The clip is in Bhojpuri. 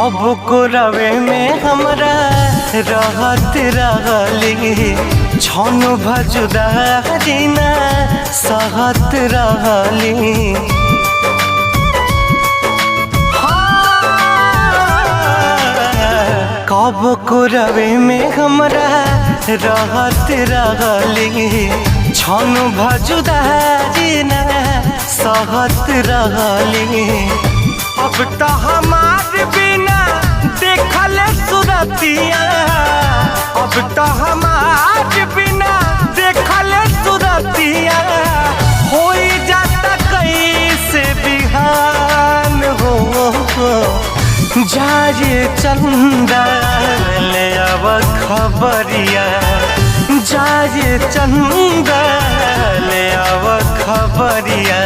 कब को रवे में हमरा रहत रहली छन भजुदा जीना सहत रहली। कब को रवे में हमरा रहत रहली छन भजुदा जीना सहत रहली। अब तो हमार बिना देखल सुरतिया, अब तो हमार बिना देखल सुरतिया हो जाता कैसे बिहान हो। जाए चंदा ले अब खबरिया, जाए चंदा ले अब खबरिया।